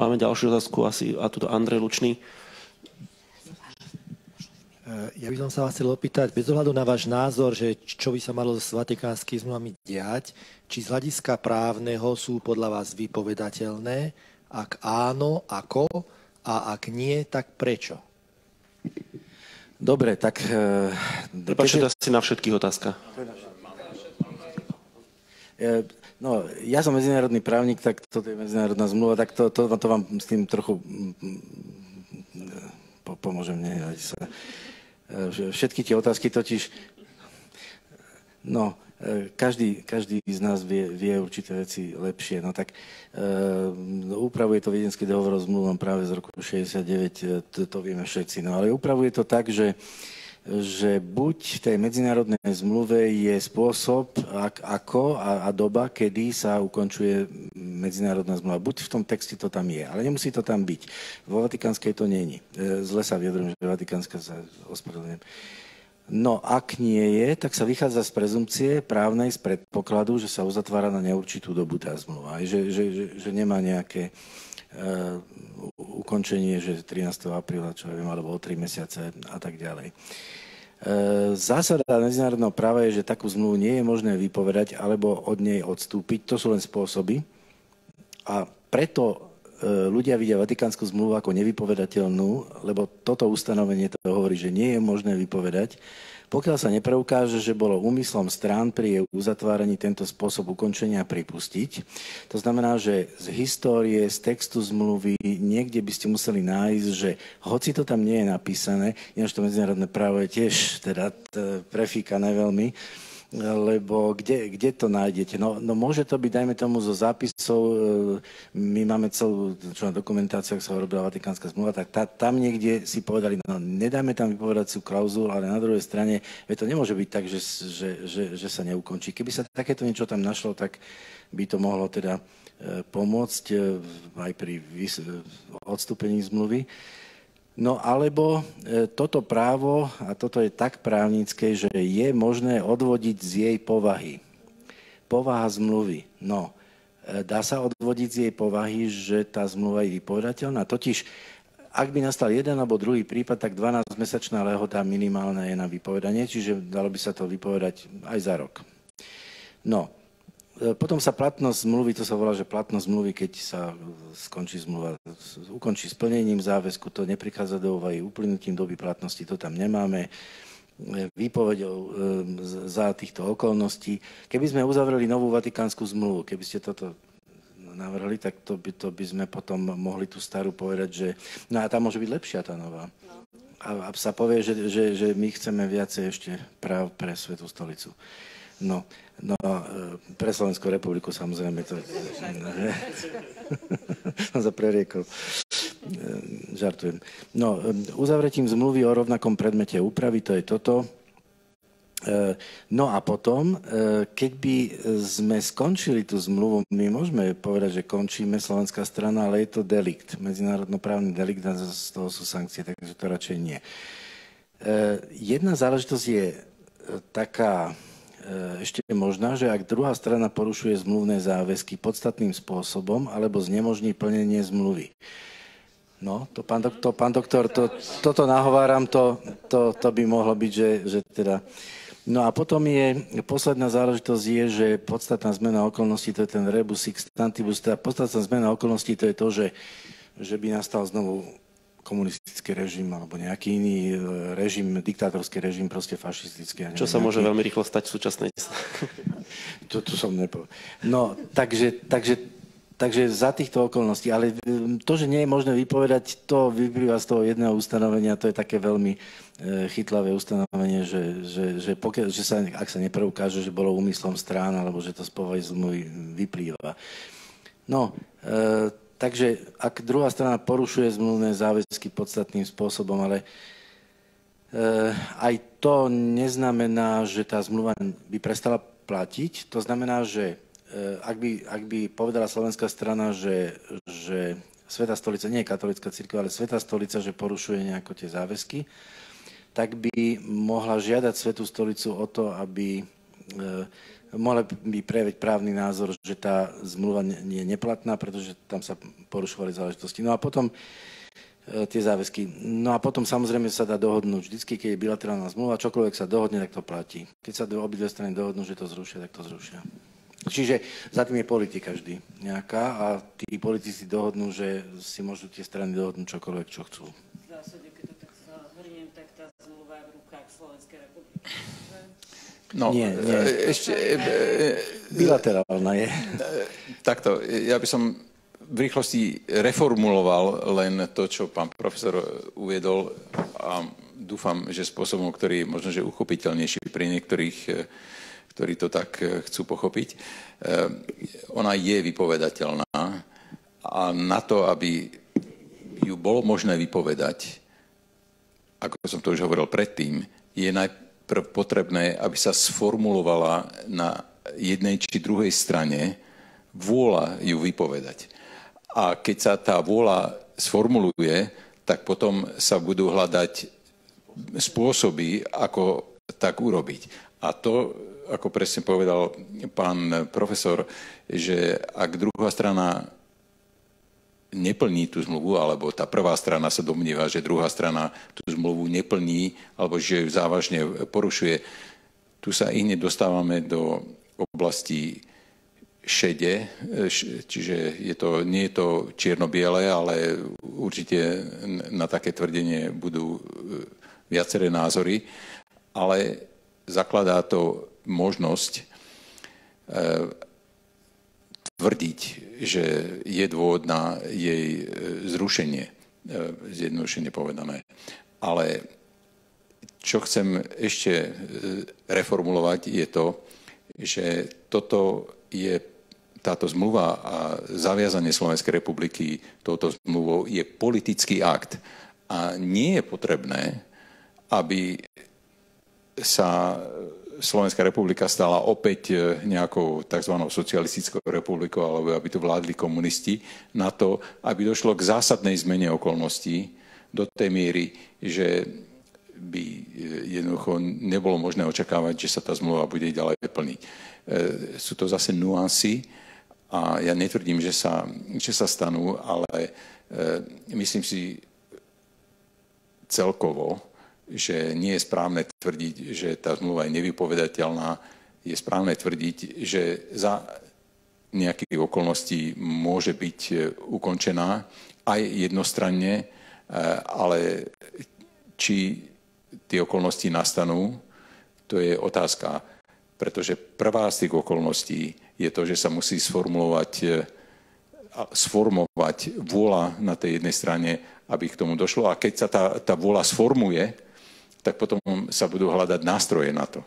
Máme ďalšiu otázku asi, a tuto Andrej Lučný. Ja by som sa vás chcel opýtať, bez ohľadu na váš názor, že čo by sa malo s vatikánskymi zmluvami diať, či z hľadiska právneho sú podľa vás vypovedateľné, ak áno, ako, a ak nie, tak prečo? Dobre, tak... Prepáčte, to asi na všetkých otázka. No, ja som medzinárodný právnik, tak toto je medzinárodná zmluva, tak to vám s tým trochu pomôžem, všetky tie otázky totiž, no, každý z nás vie určité veci lepšie. No tak upravuje to Viedenský dohovor o zmluvom práve z roku 69, to vieme všetci. No ale upravuje to tak, že buď v tej medzinárodnej zmluve je spôsob ako a doba, kedy sa ukončuje medzinárodná zmluva. Buď v tom texte to tam je, ale nemusí to tam byť. Vo vatikánskej to nie je. Zle sa vyjadrujem, že vatikánska sa ospravedlňujem. No, ak nie je, tak sa vychádza z prezumcie právnej, z predpokladu, že sa uzatvára na neurčitú dobu tá zmluva. Že nemá nejaké ukončenie, že 13. apríla, čo ja viem, alebo o 3 mesiace a tak ďalej. Zásada medzinárodného práva je, že takú zmluvu nie je možné vypovedať alebo od nej odstúpiť. To sú len spôsoby. A preto ľudia vidia Vatikánsku zmluvu ako nevypovedateľnú, lebo toto ustanovenie to hovorí, že nie je možné vypovedať, pokiaľ sa nepreukáže, že bolo úmyslom strán pri jej uzatváraní tento spôsob ukončenia pripustiť. To znamená, že z histórie, z textu zmluvy, niekde by ste museli nájsť, že hoci to tam nie je napísané, ináč to medzinárodné právo je tiež teda prefíkané veľmi, lebo kde to nájdete? No môže to byť, dajme tomu, zo zápisov, my máme celú, čo na dokumentáciách sa robila Vatikánska zmluva, tak tam niekde si povedali, no nedáme tam vypovedaciu klauzulu, ale na druhej strane, to nemôže byť tak, že sa neukončí. Keby sa takéto niečo tam našlo, tak by to mohlo teda pomôcť aj pri odstúpení zmluvy. No alebo toto právo, a toto je tak právnické, že je možné odvodiť z jej povahy. Povaha zmluvy. No, dá sa odvodiť z jej povahy, že tá zmluva je vypovedateľná. Totiž, ak by nastal jeden alebo druhý prípad, tak 12-mesačná lehota minimálna je na vypovedanie, čiže dalo by sa to vypovedať aj za rok. No, potom sa platnosť zmluvy, to sa volá, že platnosť zmluvy, keď sa skončí zmluva, ukončí splnením záväzku, to neprichádza do úvahy, uplynutím doby platnosti, to tam nemáme, výpovedou za týchto okolností. Keby sme uzavreli novú Vatikánsku zmluvu, keby ste toto navrhli, tak to by sme potom mohli tú starú povedať, že no a tá môže byť lepšia, tá nová. A sa povie, že my chceme viacej ešte práv pre Svätú stolicu. No, pre Slovenskú republiku samozrejme to... Som sa preriekol. Žartujem. No, uzavretím zmluvy o rovnakom predmete úpravy, to je toto. No a potom, keď by sme skončili tú zmluvu, my môžeme povedať, že končíme, slovenská strana, ale je to delikt, medzinárodnoprávny delikt a z toho sú sankcie, takže to radšej nie. Jedna záležitosť je taká ešte možná, že ak druhá strana porušuje zmluvné záväzky podstatným spôsobom alebo znemožní plnenie zmluvy. No, to pán doktor, toto nahováram, to by mohlo byť, že teda... No a potom posledná záležitosť je, že podstatná zmena okolností, to je ten rebus sixtantibus, teda podstatná zmena okolností, to je to, že by nastal znovu komunistický režim alebo nejaký iný režim, diktátorský režim, proste fašistický. Čo sa môže veľmi rýchlo stať v súčasnej... To som nepovedal. No, takže za týchto okolností, ale to, že nie je možné vypovedať, to vyplýva z toho jedného ustanovenia, to je také veľmi chytlavé ustanovenie, že ak sa nepreukáže, že bolo úmyslom strán, alebo že to z povahy zmluvy vyplýva. No, takže ak druhá strana porušuje zmluvné záväzky podstatným spôsobom, ale aj to neznamená, že tá zmluva by prestala platiť. To znamená, že ak by povedala slovenská strana, že Svätá stolica, nie je katolícka cirkev, ale Svätá stolica, že porušuje nejako tie záväzky, tak by mohla žiadať Svätú stolicu o to, aby mohla by prejaviť právny názor, že tá zmluva nie je neplatná, pretože tam sa porušovali záležitosti. No a potom tie záväzky. No a potom samozrejme sa dá dohodnúť. Vždycky, keď je bilaterálna zmluva, čokoľvek sa dohodne, tak to platí. Keď sa obidve strany dohodnú, že to zrušia, tak to zrušia. Čiže za tým je politika vždy nejaká a tí politici dohodnú, že si môžu tie strany dohodnúť čokoľvek, čo chcú. V zásade, keď to tak zhrniem, tak tá zmluva je v rukách Slovenskej republiky. No, Nie. ešte... Bilaterálna je. Takto, ja by som v rýchlosti reformuloval len to, čo pán profesor uviedol a dúfam, že spôsobom, ktorý je možno, že uchopiteľnejší pri niektorých, ktorí to tak chcú pochopiť. Ona je vypovedateľná a na to, aby ju bolo možné vypovedať, ako som to už hovoril predtým, je najprv potrebné, aby sa sformulovala na jednej či druhej strane vôľa ju vypovedať. A keď sa tá vôľa sformuluje, tak potom sa budú hľadať spôsoby, ako tak urobiť. A to, ako presne povedal pán profesor, že ak druhá strana neplní tú zmluvu, alebo tá prvá strana sa domnieva, že druhá strana tú zmluvu neplní, alebo že ju závažne porušuje, tu sa i hneď dostávame do oblasti šede, čiže nie je to čierno-biele, ale určite na také tvrdenie budú viaceré názory, ale zakladá to možnosť tvrdiť, že je dôvod na jej zrušenie, zjednodušene povedané. Ale čo chcem ešte reformulovať je to, že táto zmluva a zaviazanie Slovenskej republiky touto zmluvou je politický akt. A nie je potrebné, aby sa Slovenská republika stala opäť nejakou tzv. Socialistickou republikou, alebo aby tu vládli komunisti, na to, aby došlo k zásadnej zmene okolností do tej miery, že by jednoducho nebolo možné očakávať, že sa tá zmluva bude ďalej plniť. Sú to zase nuancy a ja netvrdím, že sa stanú, ale myslím si celkovo, že nie je správne tvrdiť, že tá zmluva je nevypovedateľná. Je správne tvrdiť, že za nejakých okolností môže byť ukončená aj jednostranne, ale či tie okolnosti nastanú, to je otázka. Pretože prvá z tých okolností je to, že sa musí sformovať vôľa na tej jednej strane, aby k tomu došlo. A keď sa tá vôľa sformuje, tak potom sa budú hľadať nástroje na to.